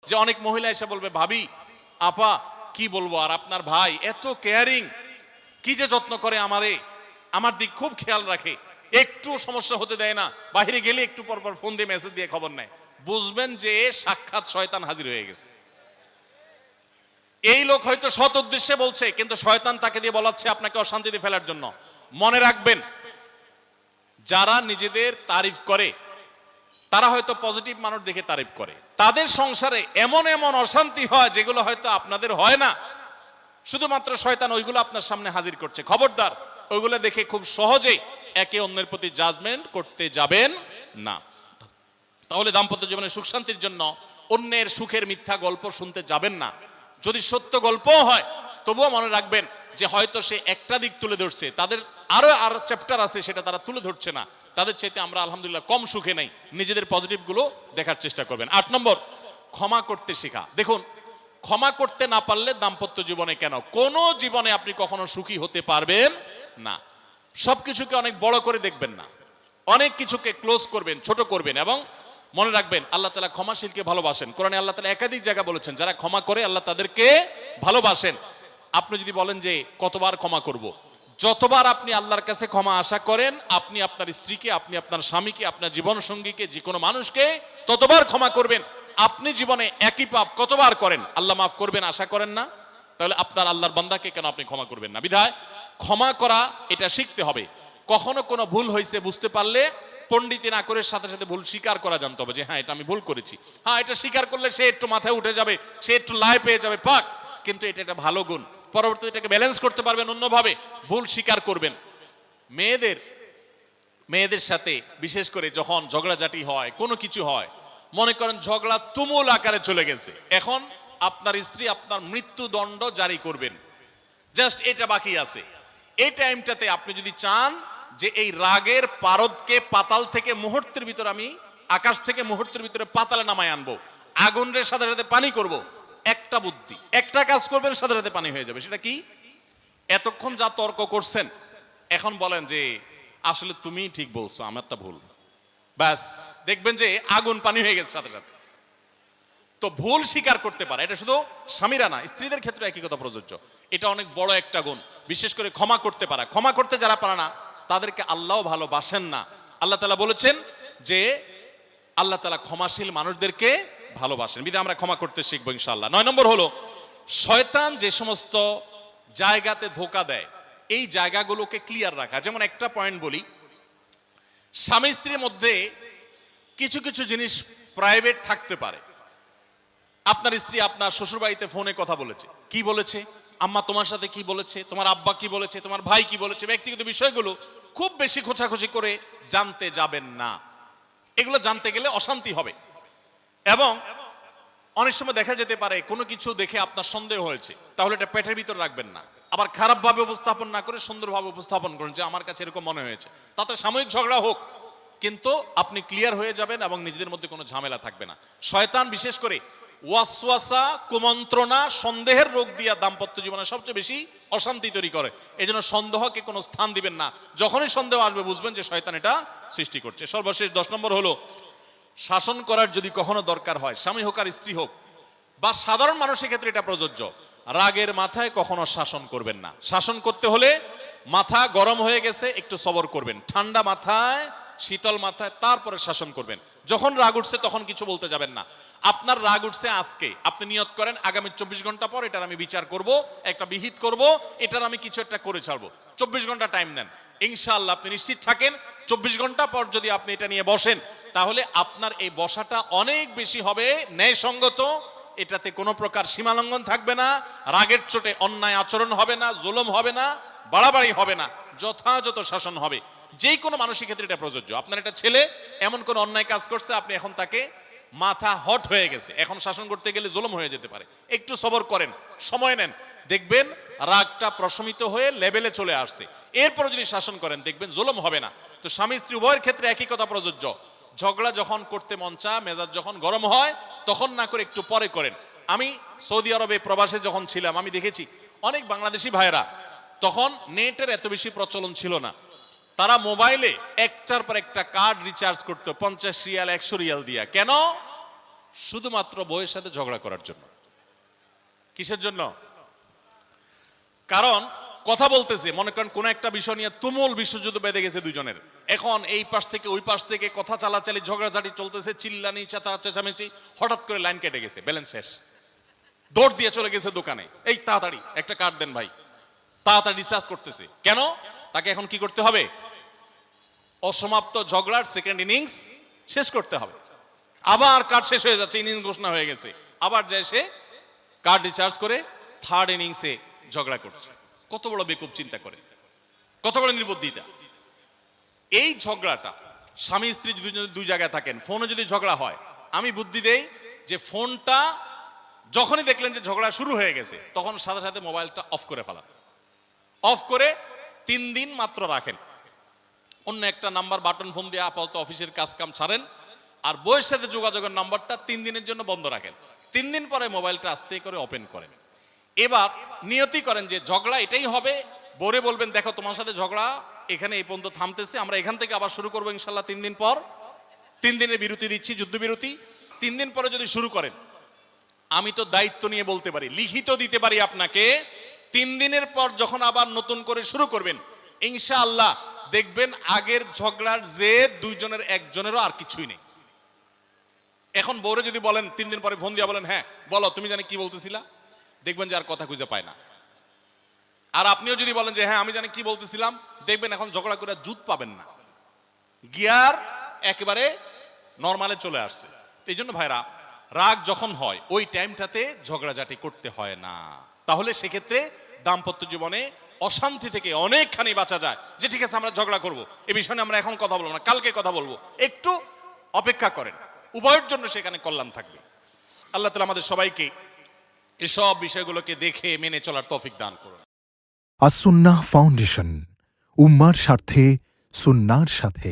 যে অনেক মহিলা এসে বলবে, ভাবি আপা কি বলবো, আর আপনার ভাই এত কেয়ারিং, কি যে যত্ন করে আমারে, আমার দিক খুব খেয়াল রাখে, একটু সমস্যা হতে দেয় না, বাইরে গেলে একটু পর পর ফোন দিয়ে মেসেজ দিয়ে খবর নেয়। বুঝবেন যে সাক্ষাৎ শয়তান হাজির হয়ে গেছে। এই লোক হয়তো সৎ উদ্দেশ্যে বলছে, কিন্তু শয়তান তাকে দিয়ে বলাচ্ছে আপনাকে অশান্তিতে ফেলার জন্য। মনে রাখবেন, যারা নিজেদের তারিফ করে তারা হয়তো পজিটিভ মানুষ দেখে তারিফ করে, তাদের সংসারে এমন এমন অশান্তি হয় যেগুলো হয়তো আপনাদের হয় না, শুধুমাত্র শয়তান ওইগুলো আপনার সামনে হাজির করছে। খবরদার, ওইগুলো দেখে খুব সহজেই একে অন্যের প্রতি জাজমেন্ট করতে যাবেন না। তাহলে দাম্পত্য জীবনে সুখ শান্তির জন্য অন্যের সুখের মিথ্যা গল্প শুনতে যাবেন না। যদি সত্য গল্পও হয় তবুও মনে রাখবেন যে হয়তো সে একটা দিক তুলে ধরছে, তাদের আরো চ্যাপ্টার আছে সেটা তারা তুলে ধরছে না, তাদের চাইতে আমরা আলহামদুলিল্লাহ কম সুখে নাই। নিজেদের পজিটিভ গুলো দেখার চেষ্টা করবেন। 8 নম্বর, ক্ষমা করতে শেখা। দেখুন, ক্ষমা করতে না পারলে দাম্পত্য জীবনে কেন, কোন জীবনে আপনি কখনো সুখী হতে পারবেন না। সবকিছুকে অনেক বড় করে দেখবেন না, অনেক কিছুকে ক্লোজ করবেন, ছোট করবেন। এবং মনে রাখবেন, আল্লাহ তাআলা ক্ষমাশীলকে ভালোবাসেন। কোরআনে আল্লাহ তাআলা একাধিক জায়গা বলেছেন, যারা ক্ষমা করে আল্লাহ তাদেরকে ভালোবাসেন। আপনি যদি বলেন যে কতবার ক্ষমা করব, যতবার আপনি আল্লাহর কাছে ক্ষমা আশা করেন, আপনি আপনার স্ত্রীকে, আপনি আপনার স্বামীকে, আপনার জীবন সঙ্গীকে, যে কোনো মানুষকে ততবার ক্ষমা করবেন। আপনি জীবনে একই পাপ কতবার করেন, আল্লাহ মাফ করবেন আশা করেন না? তাহলে আপনার আল্লাহর বান্দাকে কেন আপনি ক্ষমা করবেন না? বিধায় ক্ষমা করা এটা শিখতে হবে। কখনো কোনো ভুল হয়েছে বুঝতে পারলে পণ্ডিতি না করে সাথে সাথে ভুল স্বীকার করা জানতে হবে, যে হ্যাঁ এটা আমি ভুল করেছি। হ্যাঁ, এটা স্বীকার করলে সে একটু মাথায় উঠে যাবে, সে একটু লাই পেয়ে যাবে, পাক। কিন্তু এটা একটা ভালো গুণ, পরবর্তীতে এটাকে ব্যালেন্স করতে পারবেন অন্যভাবে। ভুল স্বীকার করবেন। মেয়েদের সাথে বিশেষ করে যখন ঝগড়াঝাটি হয়, কোনো কিছু হয়, মনে করেন ঝগড়া তুমুল আকারে চলে গেছে, এখন আপনার স্ত্রী আপনার মৃত্যুদণ্ড জারি করবেন, জাস্ট এটা বাকি আছে। এই টাইমটাতে আপনি যদি চান যে এই রাগের পারদকে পাতাল থেকে মুহূর্তের ভিতর, আমি আকাশ থেকে মুহূর্তের ভিতরে পাতালে নামায় আনবো, আগুনের সাথে সাথে পানি করব, একটা বুদ্ধি, একটা কাজ করবেন, সাথে সাথে পানি হয়ে যাবে। সেটা কি? এতক্ষণ যা তর্ক করছেন, এখন বলেন যে আসলে তুমি ঠিক বলছো, আমারটা ভুল, ব্যাস দেখবেন যে আগুন পানি হয়ে গেছে সাথে সাথে। তো ভুল স্বীকার করতে পারে, এটা শুধু স্বামীরা না, স্ত্রীদের ক্ষেত্রে একই কথা প্রযোজ্য। এটা অনেক বড় একটা গুণ, বিশেষ করে ক্ষমা করতে পারা। ক্ষমা করতে যারা পারে না তাদেরকে আল্লাহ ভালোবাসেন না। আল্লাহ তাআলা বলেছেন যে আল্লাহ তাআলা ক্ষমাশীল মানুষদেরকে ভালোবাসেন, বিধায় আমরা ক্ষমা করতে শিখবো ইনশাআল্লাহ। 9 নম্বর হলো, শয়তান যে সমস্ত জায়গাতে ধোঁকা দেয় এই জায়গাগুলোকে ক্লিয়ার রাখা। যেমন একটা পয়েন্ট বলি, স্বামী স্ত্রীর মধ্যে কিছু কিছু জিনিস প্রাইভেট থাকতে পারে। আপনার স্ত্রী আপনার শ্বশুর বাড়িতে ফোনে কথা বলেছে, কি বলেছে, আম্মা তোমার সাথে কি বলেছে, তোমার আব্বা কি বলেছে, তোমার ভাই কি বলেছে, ব্যক্তিগত বিষয়গুলো খুব বেশি খোঁচাখুচি করে জানতে যাবেন না। এগুলো জানতে গেলে অশান্তি হবে। এবং অনেক সময় দেখা যেতে পারে কোনো কিছু দেখে আপনার সন্দেহ হয়েছে, তাহলে এটা পেটের ভিতর রাখবেন না। আবার খারাপ ভাবে উপস্থাপন না করে সুন্দরভাবে উপস্থাপন করুন যে আমার কাছে এরকম মনে হয়েছে, তাতে সাময়িক ঝগড়া হোক, কিন্তু আপনি ক্লিয়ার হয়ে যাবেন এবং নিজেদের মধ্যে কোনো ঝামেলা থাকবে না। শয়তান বিশেষ করে ওয়াসওয়াসা, কুমন্ত্রণা, সন্দেহের রোগ দিয়া দাম্পত্য জীবনে সবচেয়ে বেশি অশান্তি তৈরি করে। এই জন্য সন্দেহকে কোনো স্থান দিবেন না। যখনই সন্দেহ আসবে বুঝবেন যে শয়তান এটা সৃষ্টি করছে। সর্বশেষ 10 নম্বর হলো, শাসন করার যদি কখনো দরকার হয়, স্বামী হোক আর স্ত্রী হোক বা সাধারণ মানুষের ক্ষেত্রে এটা প্রযোজ্য, রাগের মাথায় কখনো শাসন করবেন না। শাসন করতে হলে মাথা গরম হয়ে গেছে একটু সবর করবেন, ঠান্ডা মাথায়, শীতল মাথায় তারপরে শাসন করবেন। যখন রাগ উঠছে তখন কিছু বলতে যাবেন না। আপনার রাগ উঠছে আজকে, আপনি নিয়ত করেন আগামী 24 ঘন্টা পর এটার আমি বিচার করব, একটা বিহিত করব, এটার আমি কিছু একটা করে ছাড়বো। 24 ঘন্টা টাইম নেন, ইনশাআল্লাহ আপনি নিশ্চিত থাকেন 24 ঘন্টা পর যদি আপনি এটা নিয়ে বসেন, তাহলে আপনার এই বসাটা অনেক বেশি হবে ন্যায়সঙ্গত। এটাতে কোনো প্রকার সীমালঙ্ঘন থাকবে না, রাগের চোটে অন্যায় আচরণ হবে না, জুলুম হবে না, বাড়াবাড়ি হবে না, যথাযথ শাসন হবে। যে কোনো মানুষের ক্ষেত্রে এটা প্রযোজ্য। আপনার একটা ছেলে এমন কোন অন্যায় কাজ করছে, আপনি এখন তাকে মাথা হট হয়ে গেছে, এখন শাসন করতে গেলে জুলুম হয়ে যেতে পারে, একটু সবর করেন, সময় নেন, দেখবেন রাগটা প্রশমিত হয়ে লেভেলে চলে আসছে। এরপর যদি শাসন করেন দেখবেন জুলুম হবে না। তো স্বামী স্ত্রী উভয়ের ক্ষেত্রে একই কথা প্রযোজ্য। ঝগড়া যখন করতে মন চায়, মেজাজ যখন গরম হয়, তখন না করে একটু পরে করেন। আমি সৌদি আরবে প্রবাসে যখন ছিলাম, আমি দেখেছি অনেক বাংলাদেশি ভাইয়েরা, তখন নেটের এত বেশি প্রচলন ছিল না, তারা মোবাইলে একটার পর একটা কার্ড রিচার্জ করতো 50 রিয়াল 100 রিয়াল দিয়া। কেন? শুধুমাত্র বউয়ের সাথে ঝগড়া করার জন্য। কিসের জন্য? কারণ কথা বলতেছে, মনে করেন কোন একটা বিষয় নিয়ে তুমুল বিশ্বযুদ্ধ বেঁধে গেছে দুইজনের, এখন এই পাশ থেকে ওই পাশ থেকে কথা চালাচালি ঝগড়াঝাটি চলতেছে, চিল্লানি চেঁচামেচি, হঠাৎ করে লাইন কেটে গেছে, ব্যালেন্স শেষ, দৌড় দিয়ে চলে গেছে দোকানে, এই তাড়াতাড়ি একটা কার্ড দেন ভাই, তাড়াতাড়ি রিচার্জ করতেছে। কেন? তাকে এখন কি করতে হবে? অসমাপ্ত ঝগড়ার সেকেন্ড ইনিংস শেষ করতে হবে। আবার কার্ড শেষ হয়ে যাচ্ছে, ইনিংস ঘোষণা হয়ে গেছে, আবার যায় সে কার্ড রিচার্জ করে থার্ড ইনিংসে ঝগড়া করছে। কত বড় বেকুব চিন্তা করে, কত বড় নির্বুদ্ধিতা। এই ঝগড়াটা স্বামী স্ত্রী যদি দুই জায়গায় থাকেন, ফোনে যদি ঝগড়া হয়, আমি বুদ্ধি দেই যে ফোনটা যখনই দেখলেন যে ঝগড়া শুরু হয়ে গেছে, তখন সাথে সাথে মোবাইলটা অফ করে ফেলান। অফ করে 3 দিন মাত্র রাখেন, অন্য একটা নাম্বার বাটন ফোন দিয়ে আপাতত অফিসের কাজ কাম ছাড়েন, আর বউয়ের সাথে যোগাযোগের নাম্বারটা 3 দিনের জন্য বন্ধ রাখেন। 3 দিন পরে মোবাইলটা আস্তে করে ওপেন করেন। এবার নিয়তি করেন যে ঝগড়া এটাই হবে, বউরে বলবেন দেখো তোমার সাথে ঝগড়া এখানে এই পর্যন্ত থামতেছে, আমরা এখান থেকে আবার শুরু করবো ইনশাল্লাহ 3 দিন পর। 3 দিনের বিরতি দিচ্ছি, যুদ্ধবিরতি। 3 দিন পরে যদি শুরু করেন, আমি তো দায়িত্ব নিয়ে বলতে পারি, লিখিত দিতে পারি আপনাকে, 3 দিনের পর যখন আবার নতুন করে শুরু করবেন, ইনশাআল্লাহ দেখবেন আগের ঝগড়ার যে দুইজনের একজনেরও আর কিছুই নেই। এখন বউরে যদি বলেন 3 দিন পরে ফোন দিয়া বলেন হ্যাঁ বলো তুমি জানি কি বলতেছিলা, দেখবেন যে আর কথা খুঁজে পায় না। আর আপনিও যদি বলেন যে হ্যাঁ আমি জানি কি বলতেছিলাম, দেখবেন এখন ঝগড়া করে জুত পাবেন না, গিয়ার একেবারে নরমালে চলে আসছে। এই জন্য ভাইরা, রাগ যখন হয় ওই টাইমটাতে ঝগড়াঝাটি করতে হয় না, তাহলে সেক্ষেত্রে দাম্পত্য জীবনে অশান্তি থেকে অনেকখানি বাঁচা যায়। যে ঠিক আছে আমরা ঝগড়া করব, এই বিষয়ে আমরা এখন কথা বলবো না, কালকে কথা বলবো, একটু অপেক্ষা করেন, উভয়ের জন্য সেখানে কল্যাণ থাকবে। আল্লাহ তাআলা আমাদের সবাইকে এসব বিষয়গুলোকে দেখে মেনে চলার তৌফিক দান করুন। আস-সুন্নাহ ফাউন্ডেশন, উম্মার স্বার্থে সুন্নাহর সাথে।